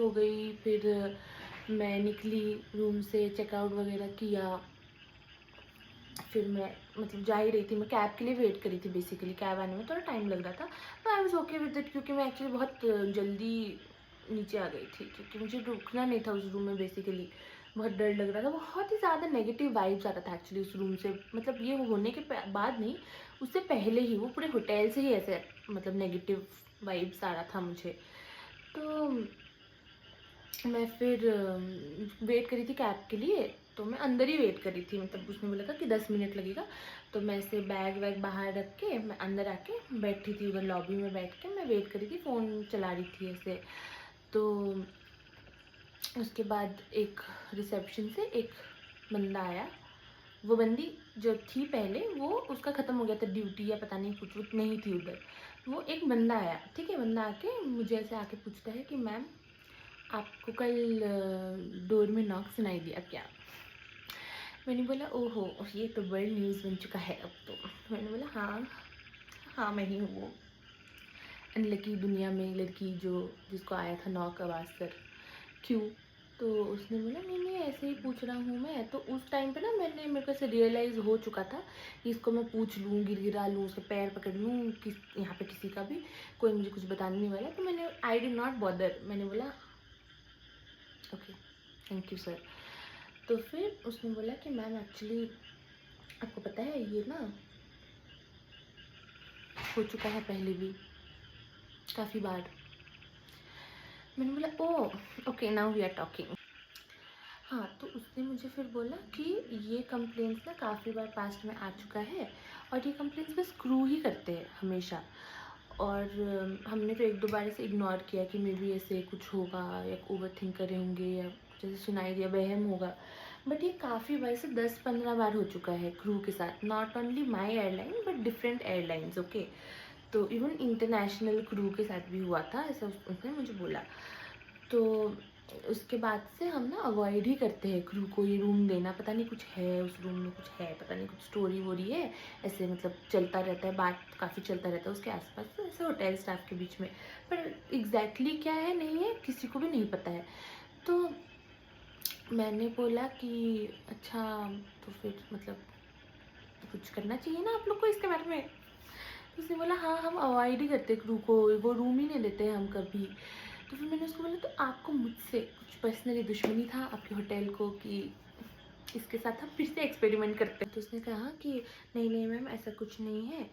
हो गई, फिर मैं निकली रूम से, चेकआउट वगैरह किया। फिर मैं मतलब जा ही रही थी, मैं कैब के लिए वेट करी थी। बेसिकली कैब आने में थोड़ा टाइम लग रहा था, तो I was okay with it, क्योंकि मैं एक्चुअली बहुत जल्दी नीचे आ गई थी, क्योंकि मुझे रुकना नहीं था उस रूम में। बेसिकली बहुत डर लग रहा था, बहुत ही ज़्यादा नेगेटिव वाइब्स आ रहा था एक्चुअली उस रूम से। मतलब ये होने के बाद नहीं, उससे पहले ही वो पूरे होटल से ही ऐसे मतलब नेगेटिव वाइब्स आ रहा था मुझे। तो मैं फिर वेट करी थी कैब के लिए, तो मैं अंदर ही वेट करी थी। मतलब उसने बोला था कि 10 मिनट लगेगा, तो मैं ऐसे बैग वैग बाहर रख के मैं अंदर आके बैठी थी, उधर लॉबी में बैठ के मैं वेट करी थी, फ़ोन चला रही थी ऐसे। तो उसके बाद एक रिसेप्शन से एक बंदा आया। वो बंदी जो थी पहले, वो उसका ख़त्म हो गया था ड्यूटी या पता नहीं, कुछ नहीं थी उधर। वो एक बंदा आया, ठीक है। बंदा आके मुझे ऐसे आके पूछता है कि मैम, आपको कल डोर में नॉक सुनाई दिया क्या? मैंने बोला ओहो, ये तो बड़ी न्यूज़ बन चुका है अब तो। मैंने बोला हाँ, हाँ मैं ही हूँ वो अनलकी दुनिया में लड़की जो जिसको आया था नॉक आवाज़ कर। क्यों? तो उसने बोला नहीं नहीं, ऐसे ही पूछ रहा हूँ मैं। तो उस टाइम पे ना मेरे को ऐसे रियलाइज़ हो चुका था कि इसको मैं पूछ लूँ, गिरा लूँ, उसके पैर पकड़ लूँ, किस यहाँ पे किसी का भी, कोई मुझे कुछ बताने नहीं वाला। तो मैंने आई डिड नॉट बॉदर, मैंने बोला ओके थैंक यू सर। तो फिर उसने बोला कि मैम एक्चुअली आपको पता है ये ना हो चुका है पहले भी काफ़ी बार। मैंने बोला oh okay now we are talking. हाँ, तो उसने मुझे फिर बोला कि ये कंप्लेंट्स ना काफ़ी बार पास्ट में आ चुका है, और ये कंप्लेंट्स बस क्रू ही करते हैं हमेशा। और हमने तो एक दो बार ऐसे इग्नोर किया कि मे बी ऐसे कुछ होगा या ओवर थिंक करे होंगे या जैसे सुनाई दिया वहम होगा। बट ये काफ़ी बार से 10-15 बार हो चुका है क्रू के साथ, not only my airline but different airlines, okay. तो इवन इंटरनेशनल क्रू के साथ भी हुआ था ऐसा, उसने मुझे बोला। तो उसके बाद से हम ना अवॉइड ही करते हैं क्रू को ये रूम देना। पता नहीं कुछ है उस रूम में, कुछ है पता नहीं, कुछ स्टोरी हो रही है ऐसे, मतलब चलता रहता है, बात काफ़ी चलता रहता है उसके आसपास, तो ऐसे होटल स्टाफ के बीच में। पर एग्जैक्टली क्या है नहीं है किसी को भी नहीं पता है। तो मैंने बोला कि अच्छा, तो फिर मतलब कुछ करना चाहिए ना आप लोग को इसके बारे में। तो उसने बोला हाँ, हम अवॉइड ही करते क्रू को, वो रूम ही नहीं देते हम कभी। तो फिर मैंने उसको बोला तो आपको मुझसे कुछ पर्सनली दुश्मनी था आपके होटल को कि इसके साथ हम फिर से एक्सपेरिमेंट करते हैं? तो उसने कहा कि नहीं नहीं मैम, ऐसा कुछ नहीं है,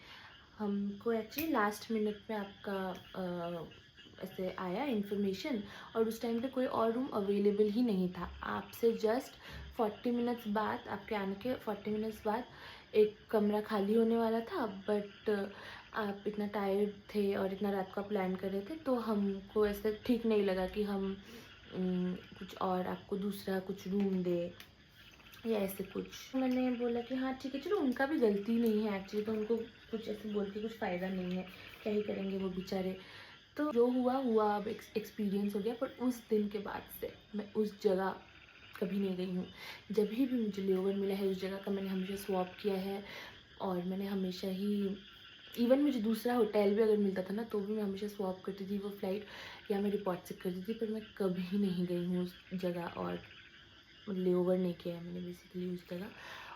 हमको एक्चुअली लास्ट मिनट में आपका ऐसे आया इन्फॉर्मेशन, और उस टाइम पे कोई और रूम अवेलेबल ही नहीं था। आपसे जस्ट 40 मिनट्स बाद, आपके आने के 40 मिनट्स बाद एक कमरा खाली होने वाला था, बट आप इतना टायर्ड थे और इतना रात को प्लान कर रहे थे, तो हमको ऐसा ठीक नहीं लगा कि हम कुछ और आपको दूसरा कुछ रूम दे या ऐसे कुछ। मैंने बोला कि हाँ ठीक है, चलो उनका भी गलती नहीं है एक्चुअली, तो उनको कुछ ऐसे बोल के कुछ फ़ायदा नहीं है, क्या ही करेंगे वो बेचारे। तो जो हुआ हुआ, अब एक्सपीरियंस हो गया। पर उस दिन के बाद से मैं उस जगह कभी नहीं गई हूँ। जब भी मुझे लेओवर मिला है उस जगह का, मैंने हमेशा स्वैप किया है। और मैंने हमेशा ही, इवन मुझे दूसरा होटल भी अगर मिलता था ना, तो भी मैं हमेशा स्वैप करती थी वो फ़्लाइट, या मैं रिपोर्ट चेक करती थी। पर मैं कभी नहीं गई हूँ उस जगह, और लेओवर नहीं किया है मैंने बेसिकली उस जगह।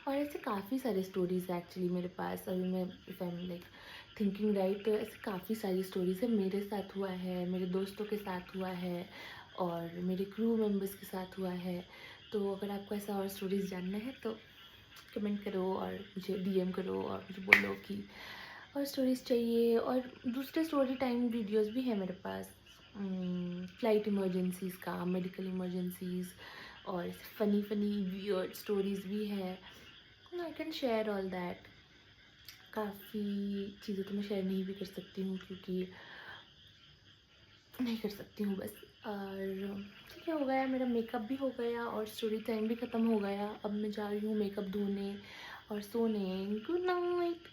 और ऐसे काफ़ी सारे स्टोरीज़ है एक्चुअली मेरे पास। अभी मैं if I am like thinking right, तो ऐसे काफ़ी सारी स्टोरीज़ है। मेरे साथ हुआ है, मेरे दोस्तों के साथ हुआ है, और मेरे क्रू मेंबर्स के साथ हुआ है। तो अगर आपको ऐसा और स्टोरीज़ जानना है तो कमेंट करो और मुझे डीएम करो और मुझे बोलो कि और स्टोरीज़ चाहिए। और दूसरे स्टोरी टाइम वीडियोस भी हैं मेरे पास, फ़्लाइट इमरजेंसीज़ का, मेडिकल इमरजेंसीज़, और फ़नी वियर्ड स्टोरीज़ भी है। I can share all that. काफ़ी चीज़ें तो मैं शेयर नहीं भी कर सकती हूँ, क्योंकि नहीं कर सकती हूँ बस। और ठीक है, हो गया मेरा मेकअप भी हो गया और स्टोरी टाइम भी ख़त्म हो गया। अब मैं जा रही हूँ मेकअप धोने और सोने। Good night.